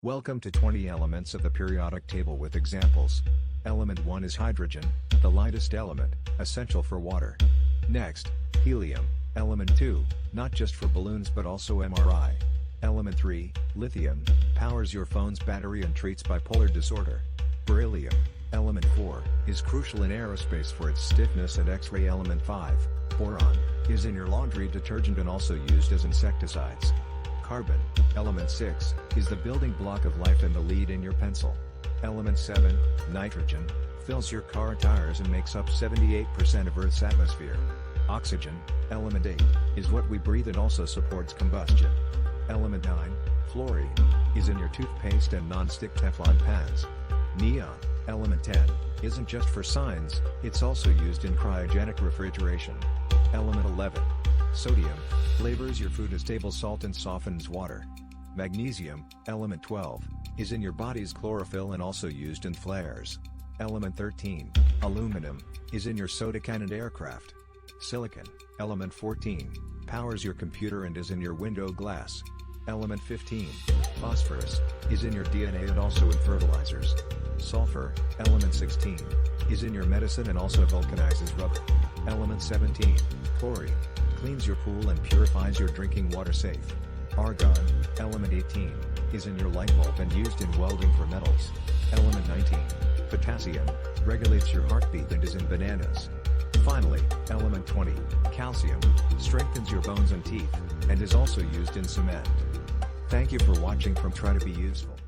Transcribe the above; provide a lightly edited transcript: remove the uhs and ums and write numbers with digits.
Welcome to 20 elements of the periodic table with examples. Element 1 is hydrogen, the lightest element, essential for water. Next, helium, element 2, not just for balloons but also MRI. Element 3, lithium, powers your phone's battery and treats bipolar disorder. Beryllium, element 4, is crucial in aerospace for its stiffness and X-ray. Element 5, boron, is in your laundry detergent and also used as insecticides. Carbon, element 6, is the building block of life and the lead in your pencil. Element 7, nitrogen, fills your car tires and makes up 78% of Earth's atmosphere. Oxygen, element 8, is what we breathe and also supports combustion. Element 9, fluorine, is in your toothpaste and non-stick Teflon pans. Neon, element 10, isn't just for signs, it's also used in cryogenic refrigeration. Element 11, sodium, flavors your food as table salt and softens water. Magnesium, element 12, is in your body's chlorophyll and also used in flares. Element 13, aluminum, is in your soda can and aircraft. Silicon, element 14, powers your computer and is in your window glass. Element 15, phosphorus, is in your DNA and also in fertilizers. Sulfur, element 16, is in your medicine and also vulcanizes rubber. Element 17, chlorine, cleans your pool and purifies your drinking water safe. Argon, element 18, is in your light bulb and used in welding for metals. Element 19, potassium, regulates your heartbeat and is in bananas. Finally, element 20, calcium, strengthens your bones and teeth, and is also used in cement. Thank you for watching from Try to Be Useful.